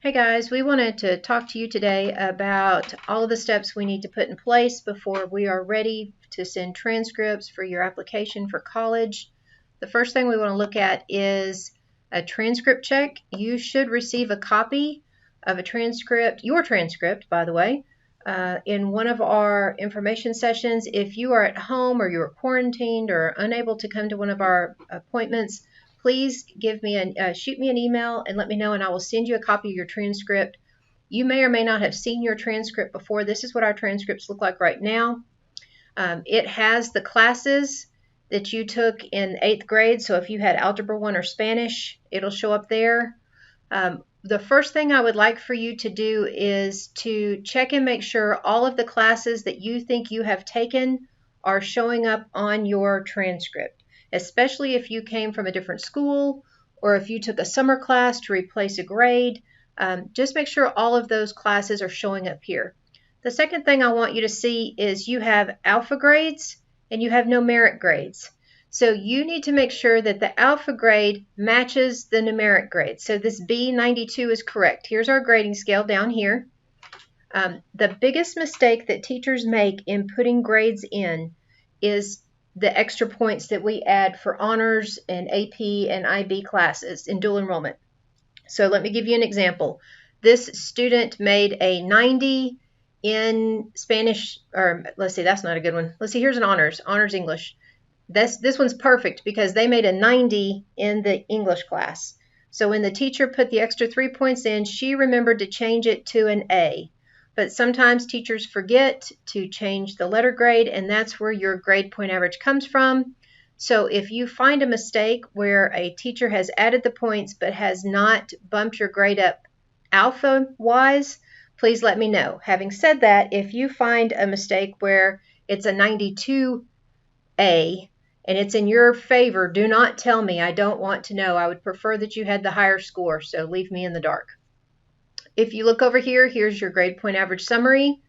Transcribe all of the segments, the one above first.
Hey guys, we wanted to talk to you today about all of the steps we need to put in place before we are ready to send transcripts for your application for college. The first thing we want to look at is a transcript check. You should receive a copy of a transcript, your transcript, by the way, in one of our information sessions. If you are at home or you're quarantined or unable to come to one of our appointments, please shoot me an email and let me know, and I will send you a copy of your transcript. You may or may not have seen your transcript before. This is what our transcripts look like right now. It has the classes that you took in 8th grade, so if you had Algebra 1 or Spanish, it'll show up there. The first thing I would like for you to do is to check and make sure all of the classes that you think you have taken are showing up on your transcript, especially if you came from a different school or if you took a summer class to replace a grade. Just make sure all of those classes are showing up here. The second thing I want you to see is you have alpha grades and you have numeric grades. So you need to make sure that the alpha grade matches the numeric grade. So this B92 is correct. Here's our grading scale down here. The biggest mistake that teachers make in putting grades in is the extra points that we add for honors and AP and IB classes in dual enrollment. So let me give you an example. This student made a 90 in Spanish, or let's see, that's not a good one. Let's see, here's an honors English. This one's perfect because they made a 90 in the English class. So when the teacher put the extra 3 points in, she remembered to change it to an A. But sometimes teachers forget to change the letter grade, and that's where your grade point average comes from. So if you find a mistake where a teacher has added the points but has not bumped your grade up alpha-wise, please let me know. Having said that, if you find a mistake where it's a 92A and it's in your favor, do not tell me. I don't want to know. I would prefer that you had the higher score, so leave me in the dark. If you look over here, here's your grade point average summary.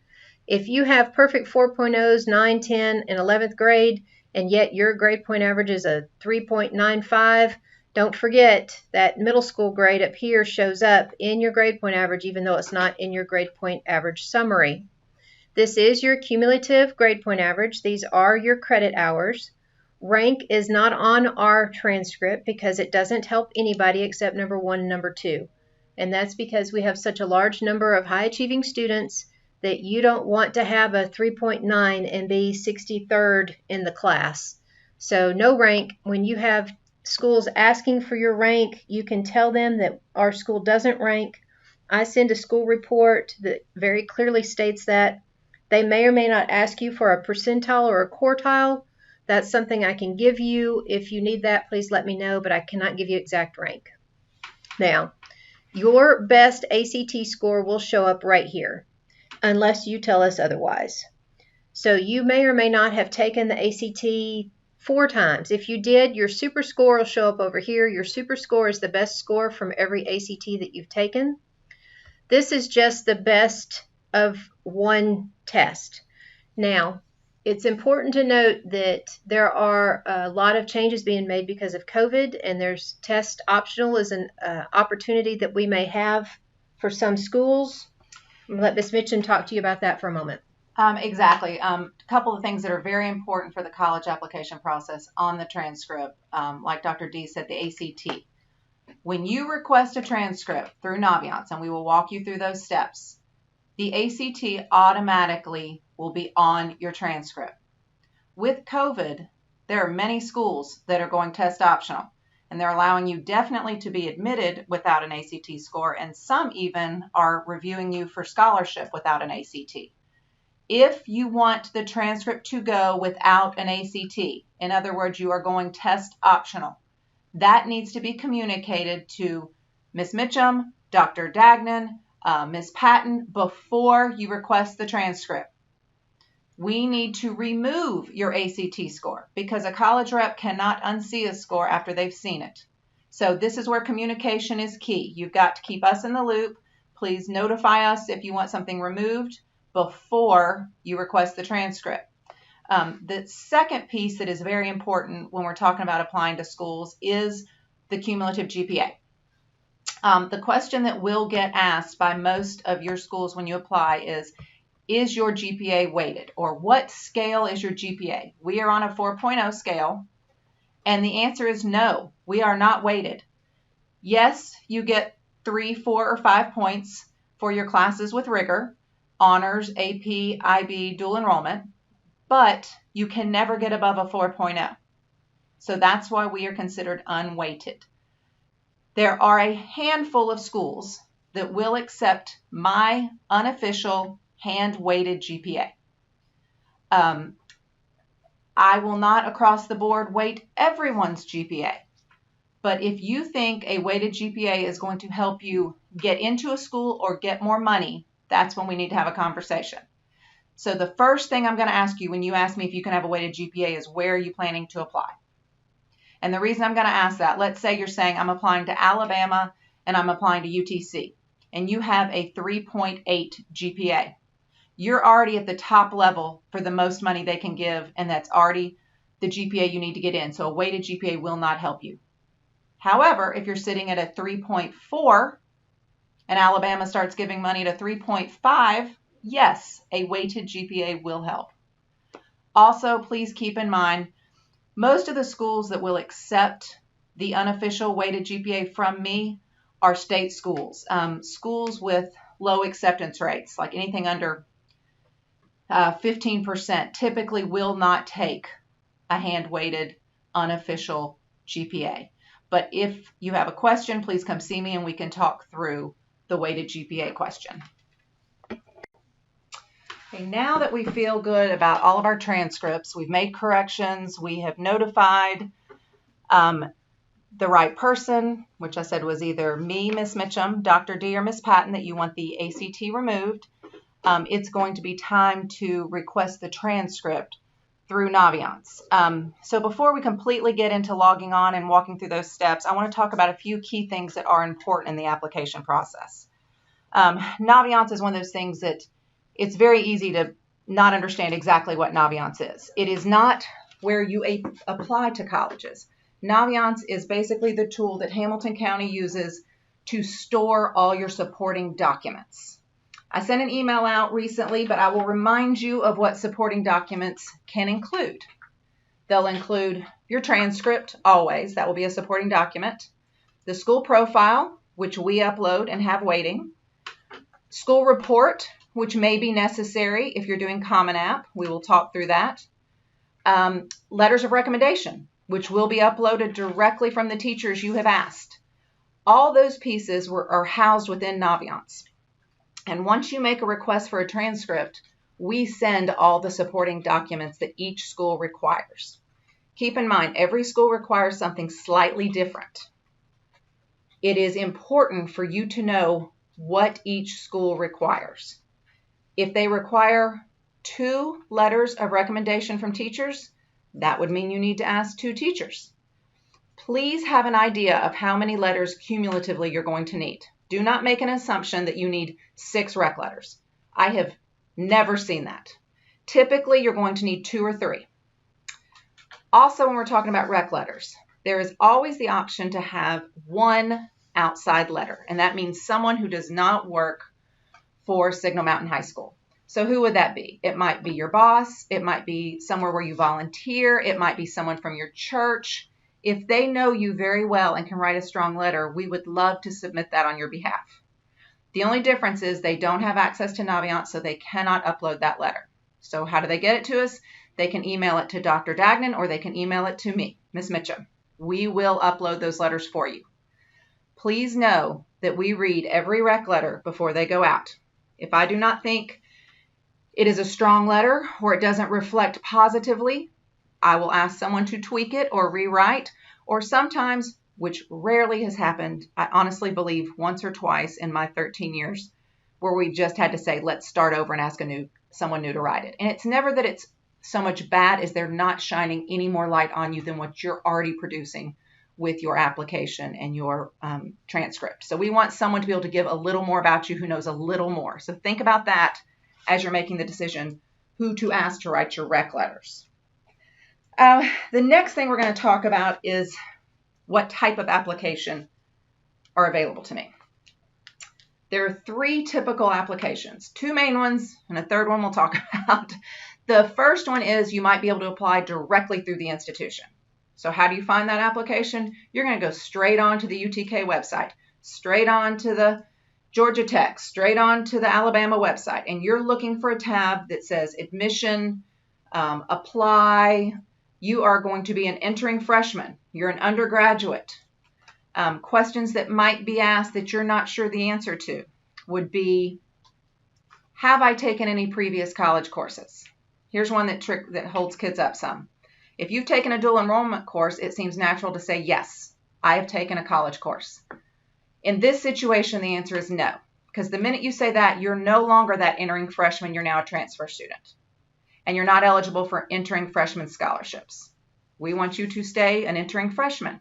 If you have perfect 4.0s, 9, 10, and 11th grade, and yet your grade point average is a 3.95, don't forget that middle school grade up here shows up in your grade point average, even though it's not in your grade point average summary. This is your cumulative grade point average. These are your credit hours. Rank is not on our transcript because it doesn't help anybody except number 1 and number 2. And that's because we have such a large number of high achieving students that you don't want to have a 3.9 and be 63rd in the class. So no rank. When you have schools asking for your rank, you can tell them that our school doesn't rank. I send a school report that very clearly states that. They may or may not ask you for a percentile or a quartile. That's something I can give you. If you need that, please let me know, but I cannot give you exact rank. Now, your best ACT score will show up right here, unless you tell us otherwise. So you may or may not have taken the ACT 4 times. If you did, your super score will show up over here. Your super score is the best score from every ACT that you've taken. This is just the best of one test. Now, it's important to note that there are a lot of changes being made because of COVID, and there's test optional as an opportunity that we may have for some schools. I'm going to let Ms. Mitchum talk to you about that for a moment. Exactly. A couple of things that are very important for the college application process on the transcript, like Dr. D said, the ACT. When you request a transcript through Naviance, and we will walk you through those steps, the ACT automatically will be on your transcript. With COVID, there are many schools that are going test optional, and they're allowing you definitely to be admitted without an ACT score, and some even are reviewing you for scholarship without an ACT. If you want the transcript to go without an ACT, in other words, you are going test optional, that needs to be communicated to Ms. Mitchum, Dr. Dagnan, Ms. Patton before you request the transcript. We need to remove your ACT score because a college rep cannot unsee a score after they've seen it. So this is where communication is key. You've got to keep us in the loop. Please notify us if you want something removed before you request the transcript. The second piece that is very important when we're talking about applying to schools is the cumulative GPA. The question that will get asked by most of your schools when you apply is your GPA weighted? Or what scale is your GPA? We are on a 4.0 scale, and the answer is no, we are not weighted. Yes, you get 3, 4, or 5 points for your classes with rigor, honors, AP, IB, dual enrollment, but you can never get above a 4.0. So that's why we are considered unweighted. There are a handful of schools that will accept my unofficial hand-weighted GPA. I will not across the board weight everyone's GPA. But if you think a weighted GPA is going to help you get into a school or get more money, that's when we need to have a conversation. So the first thing I'm going to ask you when you ask me if you can have a weighted GPA is, where are you planning to apply? And the reason I'm going to ask that, let's say you're saying I'm applying to Alabama and I'm applying to UTC, and you have a 3.8 GPA. You're already at the top level for the most money they can give, and that's already the GPA you need to get in. So a weighted GPA will not help you. However, if you're sitting at a 3.4 and Alabama starts giving money at a 3.5, yes, a weighted GPA will help. Also, please keep in mind, most of the schools that will accept the unofficial weighted GPA from me are state schools, schools with low acceptance rates, like anything under 15%, typically will not take a hand-weighted unofficial GPA. But if you have a question, please come see me and we can talk through the weighted GPA question. Okay, now that we feel good about all of our transcripts, we've made corrections, we have notified the right person, which I said was either me, Miss Mitchum, Dr. D, or Miss Patton, that you want the ACT removed. It's going to be time to request the transcript through Naviance. So before we completely get into logging on and walking through those steps, I want to talk about a few key things that are important in the application process. Naviance is one of those things that it's very easy to not understand exactly what Naviance is. It is not where you apply to colleges. Naviance is basically the tool that Hamilton County uses to store all your supporting documents. I sent an email out recently, but I will remind you of what supporting documents can include. They'll include your transcript, always. That will be a supporting document. The school profile, which we upload and have waiting. School report, which may be necessary if you're doing Common App. We will talk through that. Letters of recommendation, which will be uploaded directly from the teachers you have asked. All those pieces are housed within Naviance. And once you make a request for a transcript, we send all the supporting documents that each school requires. Keep in mind, every school requires something slightly different. It is important for you to know what each school requires. If they require 2 letters of recommendation from teachers, that would mean you need to ask 2 teachers. Please have an idea of how many letters cumulatively you're going to need. Do not make an assumption that you need 6 rec letters. I have never seen that. Typically, you're going to need 2 or 3. Also, when we're talking about rec letters, there is always the option to have 1 outside letter, and that means someone who does not work for Signal Mountain High School. So who would that be? It might be your boss. It might be somewhere where you volunteer. It might be someone from your church. If they know you very well and can write a strong letter, we would love to submit that on your behalf. The only difference is they don't have access to Naviance, so they cannot upload that letter. So how do they get it to us? They can email it to Dr. Dagnan or they can email it to me, Miss Mitchum. We will upload those letters for you. Please know that we read every rec letter before they go out. If I do not think it is a strong letter or it doesn't reflect positively, I will ask someone to tweak it or rewrite, or sometimes, which rarely has happened, I honestly believe once or twice in my 13 years, where we just had to say, let's start over and ask someone new to write it. And it's never that it's so much bad as they're not shining any more light on you than what you're already producing with your application and your transcript. So we want someone to be able to give a little more about you who knows a little more. So think about that as you're making the decision who to ask to write your rec letters. The next thing we're going to talk about is what type of application are available to me. There are 3 typical applications, 2 main ones, and a third one we'll talk about. The first one is you might be able to apply directly through the institution. So how do you find that application? You're going to go straight on to the UTK website, straight on to the Georgia Tech, straight on to the Alabama website, and you're looking for a tab that says admission, apply. You are going to be an entering freshman. You're an undergraduate. Questions that might be asked that you're not sure the answer to would be, have I taken any previous college courses? Here's one that holds kids up some. If you've taken a dual enrollment course, it seems natural to say, yes, I have taken a college course. In this situation, the answer is no, because the minute you say that, you're no longer that entering freshman, you're now a transfer student, and you're not eligible for entering freshman scholarships. We want you to stay an entering freshman.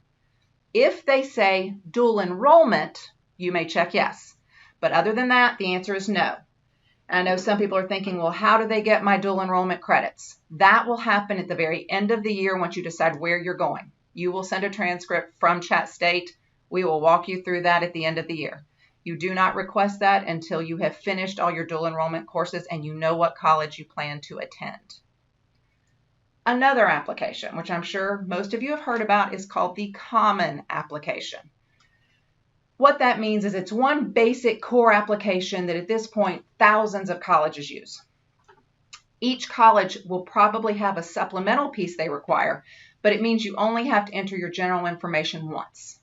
If they say dual enrollment, you may check yes, but other than that, the answer is no. And I know some people are thinking, well, how do they get my dual enrollment credits? That will happen at the very end of the year once you decide where you're going. You will send a transcript from Chat State. We will walk you through that at the end of the year. You do not request that until you have finished all your dual enrollment courses and you know what college you plan to attend. Another application, which I'm sure most of you have heard about, is called the Common Application. What that means is it's one basic core application that at this point thousands of colleges use. Each college will probably have a supplemental piece they require, but it means you only have to enter your general information once.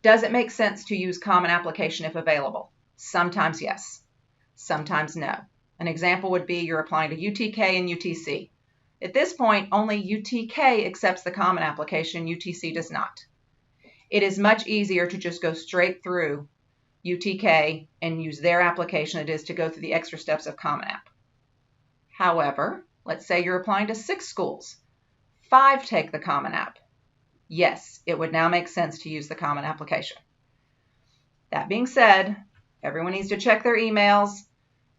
Does it make sense to use Common Application if available? Sometimes yes, sometimes no. An example would be you're applying to UTK and UTC. At this point, only UTK accepts the Common Application, UTC does not. It is much easier to just go straight through UTK and use their application than it is to go through the extra steps of Common App. However, let's say you're applying to 6 schools. 5 take the Common App. Yes, it would now make sense to use the Common Application. That being said, everyone needs to check their emails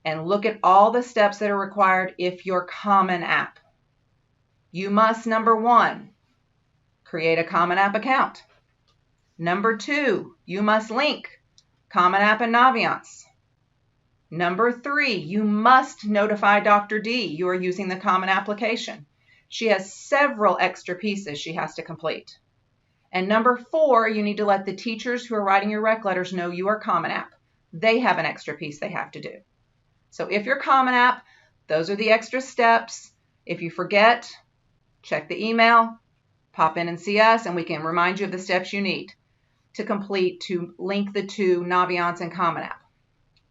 and look at all the steps that are required if you're Common App. You must, number 1, create a Common App account. Number 2, you must link Common App and Naviance. Number 3, you must notify Dr. D you are using the Common Application. She has several extra pieces she has to complete. And number 4, you need to let the teachers who are writing your rec letters know you are Common App. They have an extra piece they have to do. So if you're Common App, those are the extra steps. If you forget, check the email, pop in and see us, and we can remind you of the steps you need to complete to link the 2, Naviance and Common App.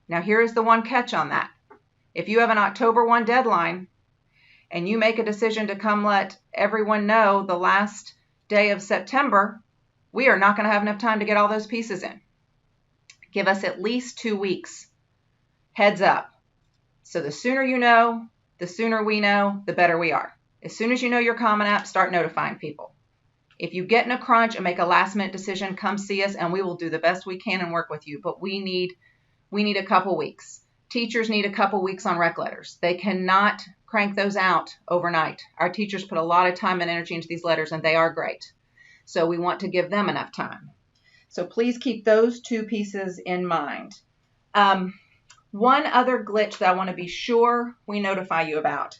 Now here is the one catch on that. If you have an October 1 deadline and you make a decision to come let everyone know the last day of September, we are not going to have enough time to get all those pieces in. Give us at least 2 weeks. Heads up. So the sooner you know, the sooner we know, the better we are. As soon as you know your Common App, start notifying people. If you get in a crunch and make a last-minute decision, come see us and we will do the best we can and work with you. But we need a couple weeks. Teachers need a couple weeks on rec letters. They cannot crank those out overnight. Our teachers put a lot of time and energy into these letters and they are great. So we want to give them enough time. So please keep those 2 pieces in mind. One other glitch that I want to be sure we notify you about.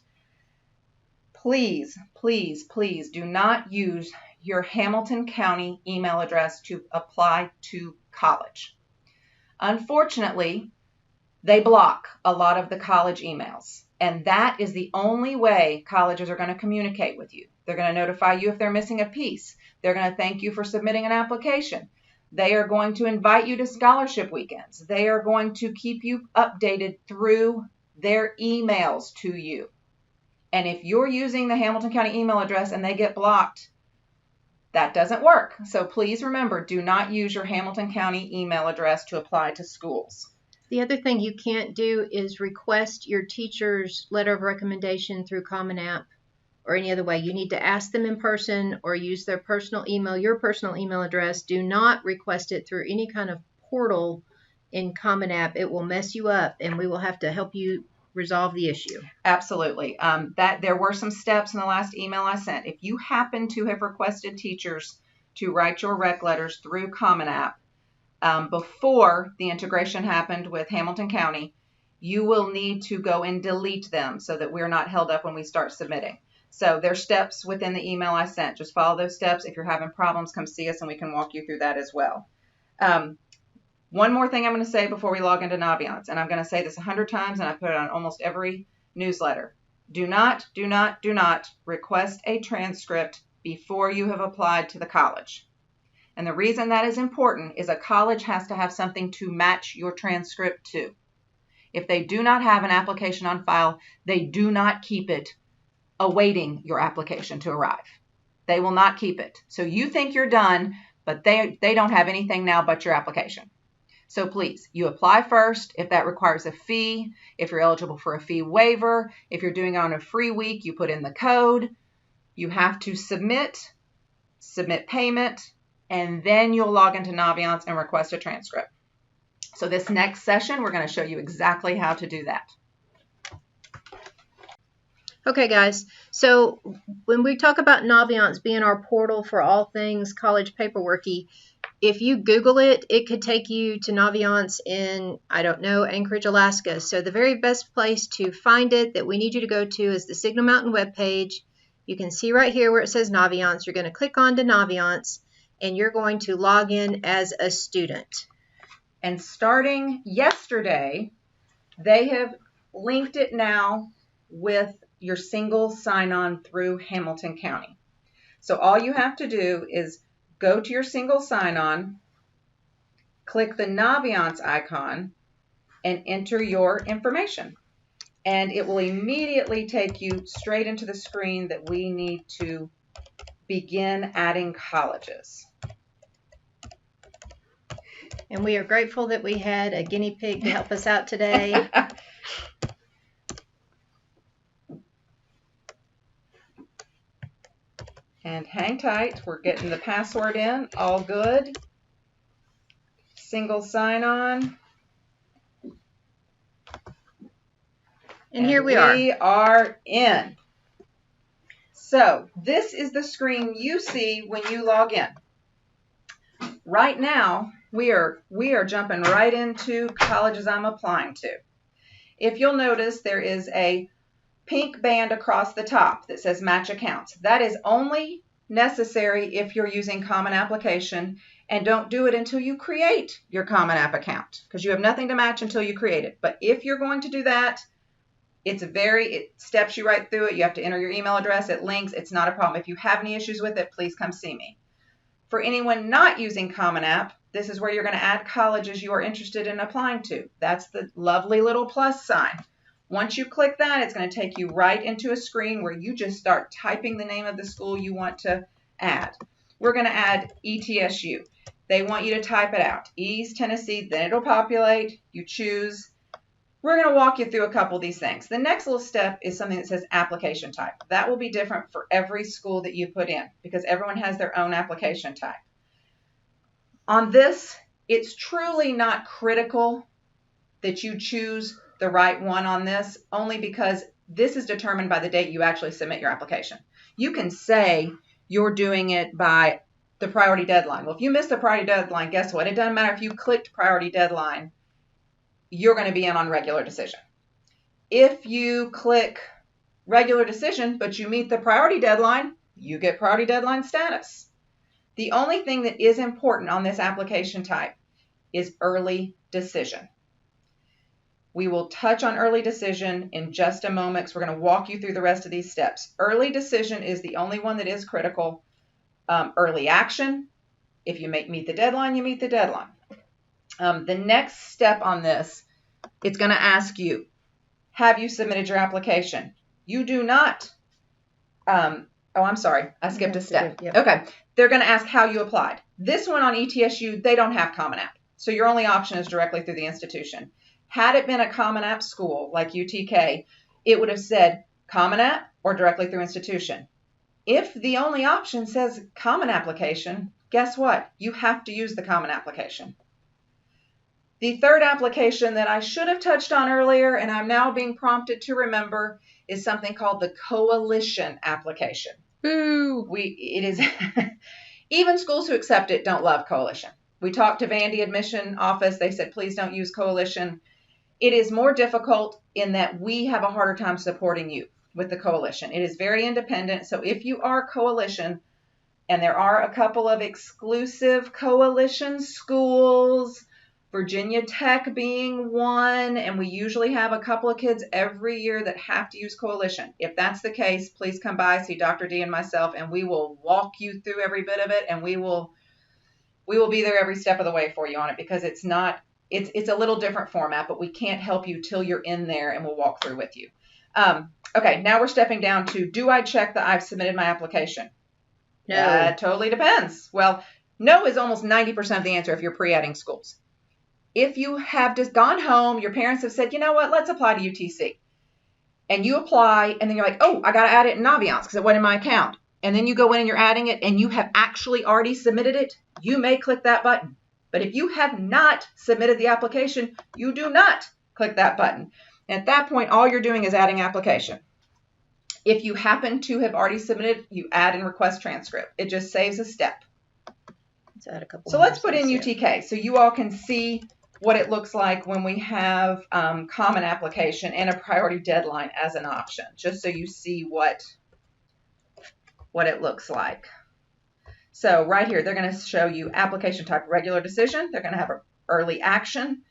Please, please, please do not use your Hamilton County email address to apply to college. Unfortunately, they block a lot of the college emails, and that is the only way colleges are going to communicate with you. They're going to notify you if they're missing a piece. They're going to thank you for submitting an application. They are going to invite you to scholarship weekends. They are going to keep you updated through their emails to you. And if you're using the Hamilton County email address and they get blocked, that doesn't work. So please remember, do not use your Hamilton County email address to apply to schools. The other thing you can't do is request your teacher's letter of recommendation through Common App or any other way. You need to ask them in person or use their personal email, your personal email address. Do not request it through any kind of portal in Common App. It will mess you up and we will have to help you resolve the issue. Absolutely. There were some steps in the last email I sent. If you happen to have requested teachers to write your rec letters through Common App, before the integration happened with Hamilton County, you will need to go and delete them so that we're not held up when we start submitting. So there's steps within the email I sent. Just follow those steps. If you're having problems, come see us and we can walk you through that as well. One more thing I'm going to say before we log into Naviance, and I'm going to say this 100 times, and I put it on almost every newsletter. Do not request a transcript before you have applied to the college. And the reason that is important is a college has to have something to match your transcript to. If they do not have an application on file, they do not keep it awaiting your application to arrive. They will not keep it. So you think you're done, but they don't have anything now but your application. So please, you apply first. If that requires a fee, if you're eligible for a fee waiver, if you're doing it on a free week, you put in the code. You have to submit payment, and then you'll log into Naviance and request a transcript. So this next session, we're going to show you exactly how to do that. Okay, guys, so when we talk about Naviance being our portal for all things college paperworky, if you Google it, it could take you to Naviance in, I don't know, Anchorage, Alaska. So the very best place to find it that we need you to go to is the Signal Mountain webpage. You can see right here where it says Naviance. You're going to click on to Naviance, and you're going to log in as a student. And starting yesterday, they have linked it now with your single sign-on through Hamilton County. So all you have to do is go to your single sign-on, click the Naviance icon, and enter your information. And it will immediately take you straight into the screen that we need to begin adding colleges. And we are grateful that we had a guinea pig to help us out today. And hang tight, we're getting the password in, all good. Single sign-on. And here we are. We are in. So this is the screen you see when you log in. Right now, we are jumping right into colleges I'm applying to. If you'll notice, there is a pink band across the top that says match accounts. That is only necessary if you're using Common Application, and don't do it until you create your Common App account because you have nothing to match until you create it. But if you're going to do that, it steps you right through it. You have to enter your email address. It links. It's not a problem. If you have any issues with it, please come see me. For anyone not using Common App, this is where you're going to add colleges you are interested in applying to. That's the lovely little plus sign. Once you click that, it's going to take you right into a screen where you just start typing the name of the school you want to add. We're going to add ETSU. They want you to type it out. East Tennessee, then it'll populate. You choose. We're going to walk you through a couple of these things. The next little step is something that says application type. That will be different for every school that you put in because everyone has their own application type. On this, it's truly not critical that you choose the right one on this, only because this is determined by the date you actually submit your application. You can say you're doing it by the priority deadline. Well, if you miss the priority deadline, guess what? It doesn't matter if you clicked priority deadline, you're going to be in on regular decision. If you click regular decision, but you meet the priority deadline, you get priority deadline status. The only thing that is important on this application type is early decision. We will touch on early decision in just a moment because we're going to walk you through the rest of these steps. Early decision is the only one that is critical. Early action, if you meet the deadline, you meet the deadline. The next step on this, it's going to ask you, have you submitted your application? You do not. Oh, I'm sorry. I skipped a step. Yep. Okay. They're going to ask how you applied. This one on ETSU, they don't have Common App. So your only option is directly through the institution. Had it been a Common App school like UTK, it would have said Common App or directly through institution. If the only option says Common Application, guess what? You have to use the Common Application. The third application that I should have touched on earlier, and I'm now being prompted to remember, is something called the Coalition Application. Boo! It is even schools who accept it don't love Coalition. We talked to Vandy admission office. They said, please don't use coalition. It is more difficult in that we have a harder time supporting you with the coalition. It is very independent. So if you are coalition, and there are a couple of exclusive coalition schools, Virginia Tech being one, and we usually have a couple of kids every year that have to use coalition. If that's the case, please come by, see Dr. D and myself, and we will walk you through every bit of it, and we will be there every step of the way for you on it, because it's a little different format, but we can't help you till you're in there, and we'll walk through with you. Okay, now we're stepping down to, do I check that I've submitted my application? No. That totally depends. Well, no is almost 90% of the answer if you're pre-adding schools. If you have just gone home, your parents have said, you know what, let's apply to UTC. And you apply, and then you're like, oh, I got to add it in Naviance because it wasn't in my account. And then you go in and you're adding it, and you have actually already submitted it, you may click that button. But if you have not submitted the application, you do not click that button. And at that point, all you're doing is adding application. If you happen to have already submitted, you add and request transcript. It just saves a step. Let's add a couple. So let's put in UTK so you all can see what it looks like when we have common application and a priority deadline as an option, just so you see what it looks like. So right here, they're going to show you application type regular decision. They're going to have an early action.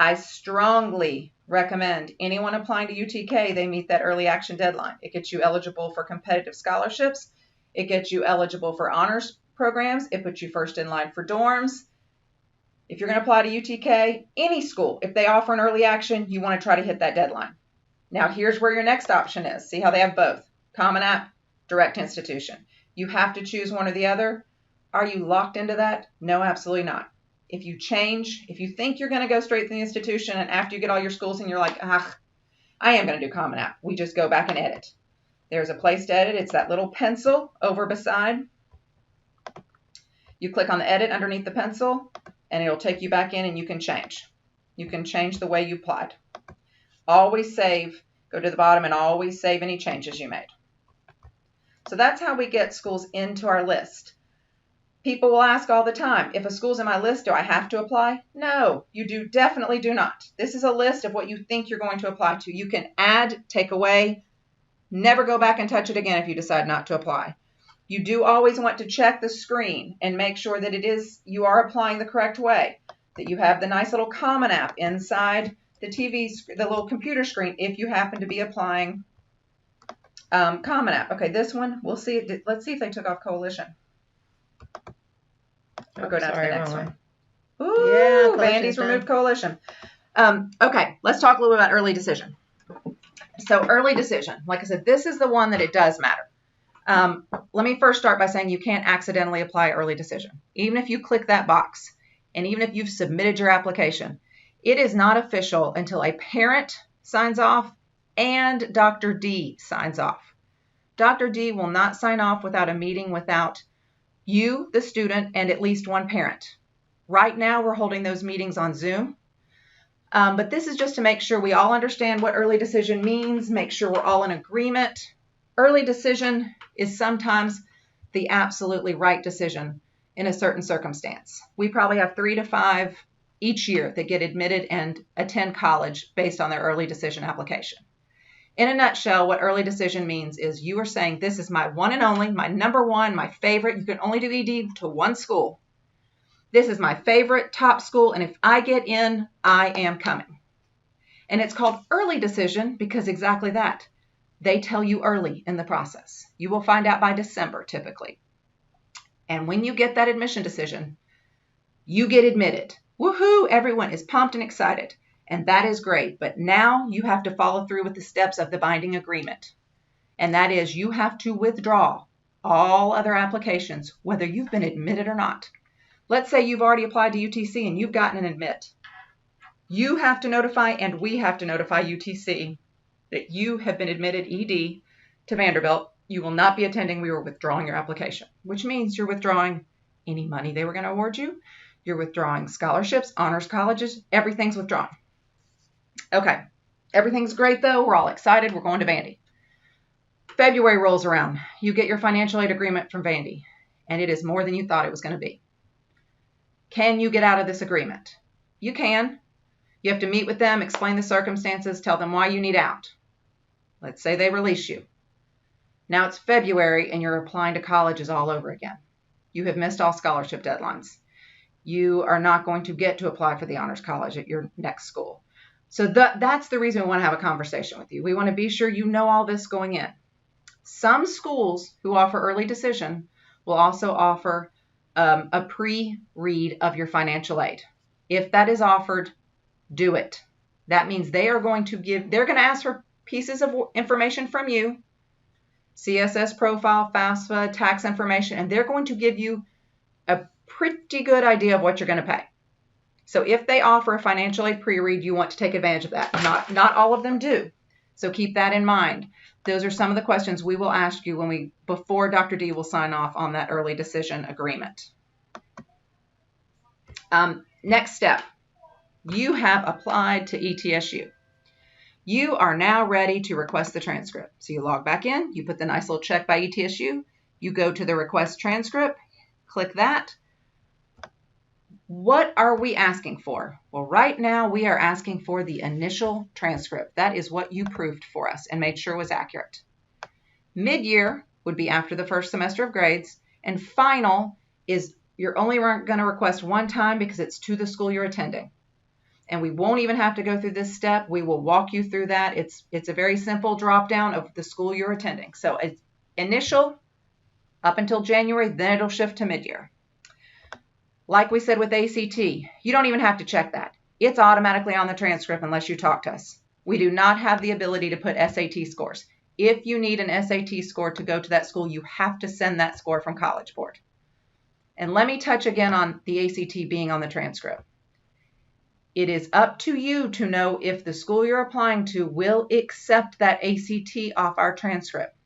I strongly recommend anyone applying to UTK, they meet that early action deadline. It gets you eligible for competitive scholarships. It gets you eligible for honors programs. It puts you first in line for dorms. If you're going to apply to UTK, any school, if they offer an early action, you want to try to hit that deadline. Now, here's where your next option is. See how they have both? Common App, direct institution. You have to choose one or the other. Are you locked into that? No, absolutely not. If you change, if you think you're going to go straight to the institution and after you get all your schools and you're like, I am going to do Common App, we just go back and edit. There's a place to edit. It's that little pencil over beside. You click on the edit underneath the pencil, and it'll take you back in and you can change. You can change the way you applied. Always save, go to the bottom and always save any changes you made. So that's how we get schools into our list. People will ask all the time, if a school's in my list, do I have to apply? No, you definitely do not. This is a list of what you think you're going to apply to. You can add, take away, never go back and touch it again if you decide not to apply. You do always want to check the screen and make sure that you are applying the correct way, that you have the nice little Common App inside the the little computer screen if you happen to be applying Common App. Okay, this one, we'll see. Let's see if they took off Coalition. We'll go down to the next one. Ooh, yeah, Vandy's removed Coalition. Okay, let's talk a little bit about early decision. So early decision, like I said, this is the one that it does matter. Let me first start by saying you can't accidentally apply early decision. Even if you click that box, and even if you've submitted your application, it is not official until a parent signs off and Dr. D signs off. Dr. D will not sign off without a meeting without you, the student, and at least one parent. Right now, we're holding those meetings on Zoom. But this is just to make sure we all understand what early decision means, make sure we're all in agreement. Early decision is sometimes the absolutely right decision in a certain circumstance. We probably have 3 to 5 each year that get admitted and attend college based on their early decision application. In a nutshell, what early decision means is you are saying, this is my one and only, my number one, my favorite. You can only do ED to one school. This is my favorite top school, and if I get in, I am coming. And it's called early decision because exactly that. They tell you early in the process. You will find out by December typically. And when you get that admission decision, you get admitted. Woohoo! Everyone is pumped and excited. And that is great. But now you have to follow through with the steps of the binding agreement. And that is you have to withdraw all other applications, whether you've been admitted or not. Let's say you've already applied to UTC and you've gotten an admit. You have to notify, and we have to notify UTC that you have been admitted ED to Vanderbilt. You will not be attending. We are withdrawing your application, which means you're withdrawing any money they were going to award you. You're withdrawing scholarships, honors colleges, everything's withdrawn. Okay, everything's great though. We're all excited. We're going to Vandy. February rolls around. You get your financial aid agreement from Vandy, and it is more than you thought it was going to be. Can you get out of this agreement? You can. You have to meet with them, explain the circumstances, tell them why you need out. Let's say they release you. Now it's February and you're applying to colleges all over again. You have missed all scholarship deadlines. You are not going to get to apply for the honors college at your next school. So that's the reason we want to have a conversation with you. We want to be sure you know all this going in. Some schools who offer early decision will also offer a pre-read of your financial aid. If that is offered, do it. That means they're going to ask for pieces of information from you, CSS profile, FAFSA, tax information, and they're going to give you a pretty good idea of what you're going to pay. So if they offer a financial aid pre-read, you want to take advantage of that. Not all of them do. So keep that in mind. Those are some of the questions we will ask you before Dr. D will sign off on that early decision agreement. Next step, you have applied to ETSU. You are now ready to request the transcript. So you log back in, you put the nice little check by ETSU, you go to the request transcript, click that. What are we asking for? Well, right now we are asking for the initial transcript. That is what you proved for us and made sure was accurate. Mid-year would be after the first semester of grades, and final is you're only going to request one time because it's to the school you're attending. And we won't even have to go through this step. We will walk you through that. It's a very simple drop down of the school you're attending. So it's initial up until January, then it'll shift to mid-year. Like we said with ACT, you don't even have to check that. It's automatically on the transcript unless you talk to us. We do not have the ability to put SAT scores. If you need an SAT score to go to that school, you have to send that score from College Board. And let me touch again on the ACT being on the transcript. It is up to you to know if the school you're applying to will accept that ACT off our transcript.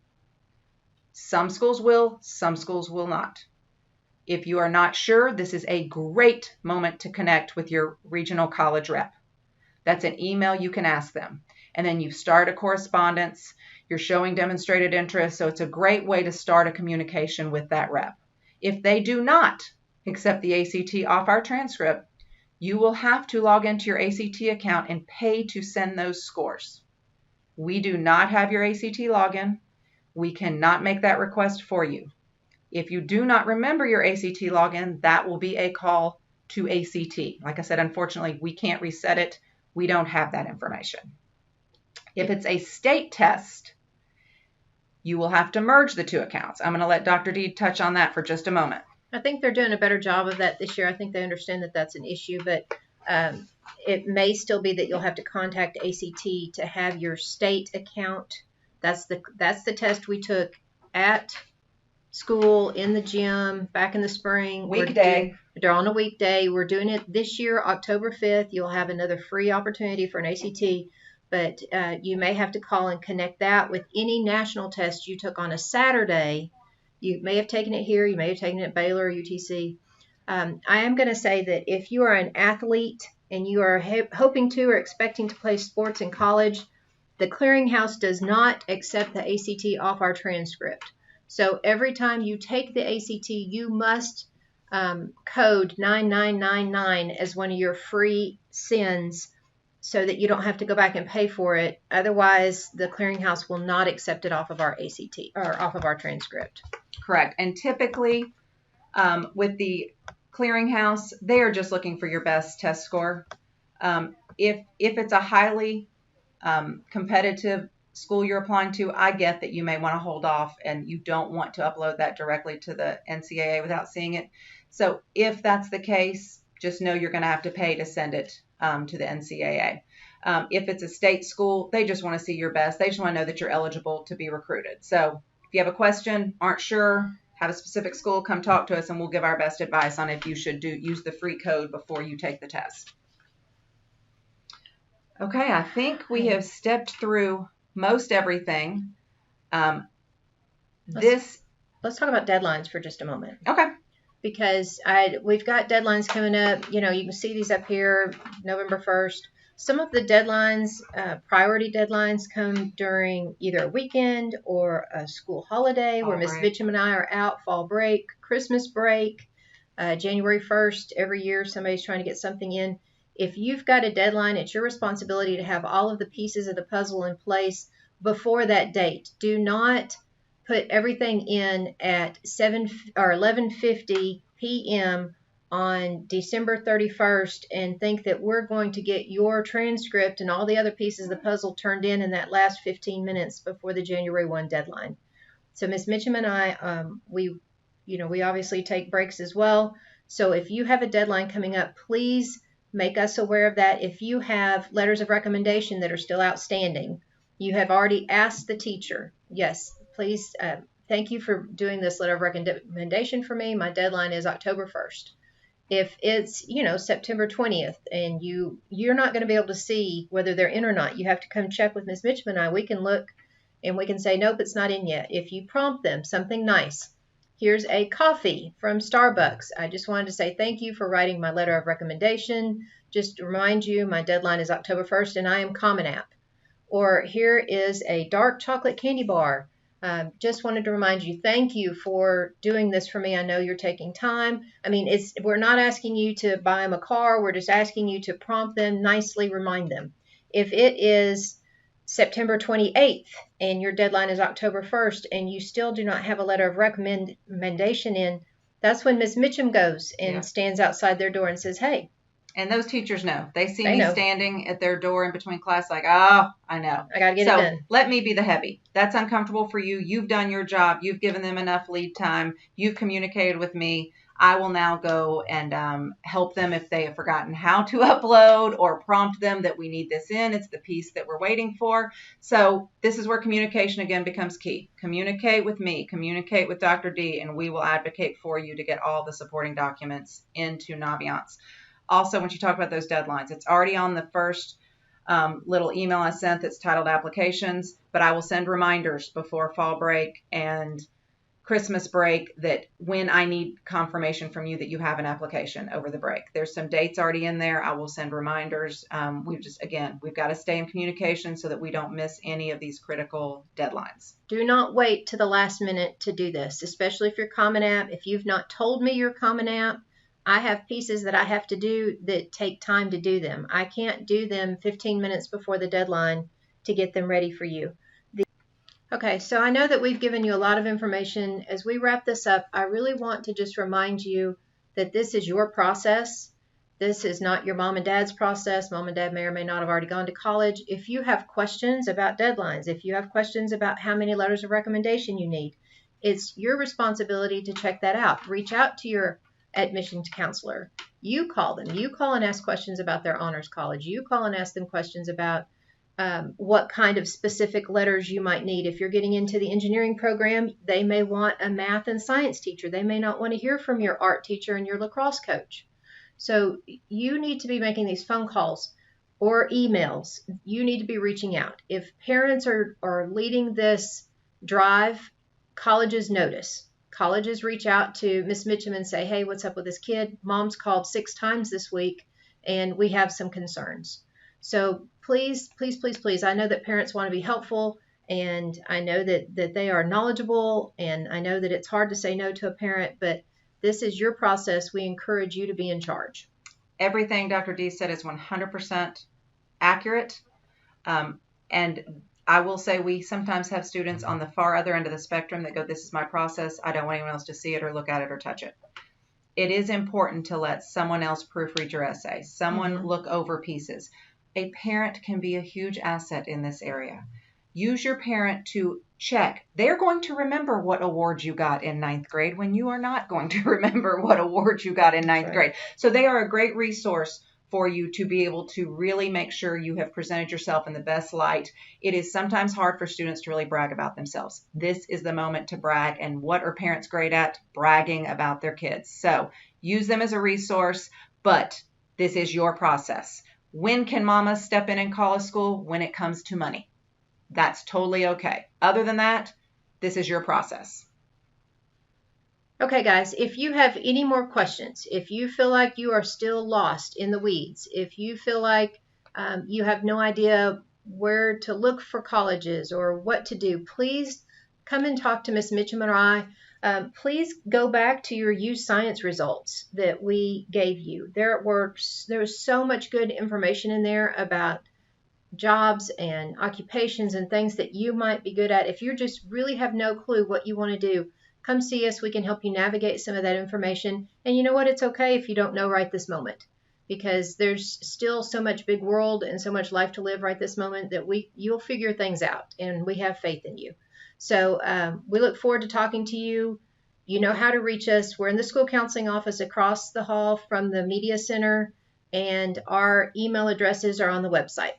Some schools will, some schools will not. If you are not sure, this is a great moment to connect with your regional college rep. That's an email you can ask them. And then you start a correspondence. You're showing demonstrated interest, so it's a great way to start a communication with that rep. If they do not accept the ACT off our transcript, you will have to log into your ACT account and pay to send those scores. We do not have your ACT login. We cannot make that request for you. If you do not remember your ACT login, that will be a call to ACT. Like I said, unfortunately, we can't reset it. We don't have that information. If it's a state test, you will have to merge the two accounts. I'm going to let Dr. D touch on that for just a moment. I think they're doing a better job of that this year. I think they understand that that's an issue, but it may still be that you'll have to contact ACT to have your state account. That's the test we took at school in the gym back in the spring. Weekday. They're on a weekday. We're doing it this year, October 5th. You'll have another free opportunity for an ACT, but you may have to call and connect that with any national test you took on a Saturday. You may have taken it here. You may have taken it at Baylor or UTC. I am going to say that if you are an athlete and you are hoping to or expecting to play sports in college, the clearinghouse does not accept the ACT off our transcript. So every time you take the ACT, you must code 9999 as one of your free sends so that you don't have to go back and pay for it. Otherwise, the clearinghouse will not accept it off of our ACT or off of our transcript. Correct. And typically with the clearinghouse, they are just looking for your best test score. If it's a highly competitive school you're applying to, I get that you may want to hold off and you don't want to upload that directly to the NCAA without seeing it. So if that's the case, just know you're going to have to pay to send it to the NCAA. If it's a state school, they just want to see your best. They just want to know that you're eligible to be recruited. So if you have a question, aren't sure, have a specific school, come talk to us and we'll give our best advice on if you should use the free code before you take the test. Okay, I think we have stepped through most everything. Let's talk about deadlines for just a moment. Okay. Because we've got deadlines coming up. You know, you can see these up here, November 1st. Some of the deadlines, priority deadlines, come during either a weekend or a school holiday where Miss Mitchum and I are out, fall break, Christmas break. January 1st, every year somebody's trying to get something in. If you've got a deadline, it's your responsibility to have all of the pieces of the puzzle in place before that date. Do not put everything in at 7 or 11:50 p.m. on December 31st and think that we're going to get your transcript and all the other pieces of the puzzle turned in that last 15 minutes before the January 1 deadline. So Ms. Mitchum and I, we obviously take breaks as well. So if you have a deadline coming up, please make us aware of that. If you have letters of recommendation that are still outstanding, you have already asked the teacher, yes, please, thank you for doing this letter of recommendation for me. My deadline is October 1st. If it's, September 20th and you're not going to be able to see whether they're in or not, you have to come check with Ms. Mitchum and I. We can look and we can say, nope, it's not in yet. If you prompt them something nice, here's a coffee from Starbucks. I just wanted to say thank you for writing my letter of recommendation. Just to remind you, my deadline is October 1st and I am Common App. Or here is a dark chocolate candy bar. Just wanted to remind you, thank you for doing this for me. I know you're taking time. I mean, we're not asking you to buy them a car. We're just asking you to prompt them, nicely remind them. If it is September 28th and your deadline is October 1st and you still do not have a letter of recommendation in, that's when Ms. Mitchum goes and stands outside their door and says, hey. And those teachers know. They see me standing at their door in between class like, oh, I know. I got to get it done. Let me be the heavy. That's uncomfortable for you. You've done your job. You've given them enough lead time. You've communicated with me. I will now go and help them if they have forgotten how to upload or prompt them that we need this in. It's the piece that we're waiting for. So this is where communication again becomes key. Communicate with me, communicate with Dr. D, and we will advocate for you to get all the supporting documents into Naviance. Also, when you talk about those deadlines, it's already on the first little email I sent that's titled applications, but I will send reminders before fall break and Christmas break that when I need confirmation from you that you have an application over the break. There's some dates already in there. I will send reminders. We've got to stay in communication so that we don't miss any of these critical deadlines. Do not wait to the last minute to do this, especially if you're Common App. If you've not told me you're Common App, I have pieces that I have to do that take time to do them. I can't do them 15 minutes before the deadline to get them ready for you. Okay, so I know that we've given you a lot of information. As we wrap this up, I really want to just remind you that this is your process. This is not your mom and dad's process. Mom and dad may or may not have already gone to college. If you have questions about deadlines, if you have questions about how many letters of recommendation you need, it's your responsibility to check that out. Reach out to your admissions counselor. You call them. You call and ask questions about their honors college. You call and ask them questions about what kind of specific letters you might need. If you're getting into the engineering program, they may want a math and science teacher. They may not want to hear from your art teacher and your lacrosse coach. So you need to be making these phone calls or emails. You need to be reaching out. If parents are leading this drive, colleges notice. Colleges reach out to Ms. Mitchum and say, hey, what's up with this kid? Mom's called 6 times this week and we have some concerns. So please, please, please, please, I know that parents want to be helpful and I know that they are knowledgeable and I know that it's hard to say no to a parent, but this is your process. We encourage you to be in charge. Everything Dr. D said is 100% accurate. And I will say we sometimes have students on the far other end of the spectrum that go, this is my process. I don't want anyone else to see it or look at it or touch it. It is important to let someone else proofread your essay, someone look over pieces. A parent can be a huge asset in this area. Use your parent to check. They're going to remember what awards you got in 9th grade when you are not going to remember what awards you got in 9th grade. So they are a great resource for you to be able to really make sure you have presented yourself in the best light. It is sometimes hard for students to really brag about themselves. This is the moment to brag. And what are parents great at? Bragging about their kids. So use them as a resource, but this is your process. When can mama step in and call a school? When it comes to money. That's totally okay. Other than that, this is your process. Okay, guys, if you have any more questions, if you feel like you are still lost in the weeds, if you feel like you have no idea where to look for colleges or what to do, please come and talk to Ms. Mitchum or I. Please go back to your use science results that we gave you. There was so much good information in there about jobs and occupations and things that you might be good at. If you just really have no clue what you want to do, come see us. We can help you navigate some of that information. And you know what? It's okay if you don't know right this moment, because there's still so much big world and so much life to live right this moment that you'll figure things out, and we have faith in you. So we look forward to talking to you. You know how to reach us. We're in the school counseling office across the hall from the media center, and our email addresses are on the website.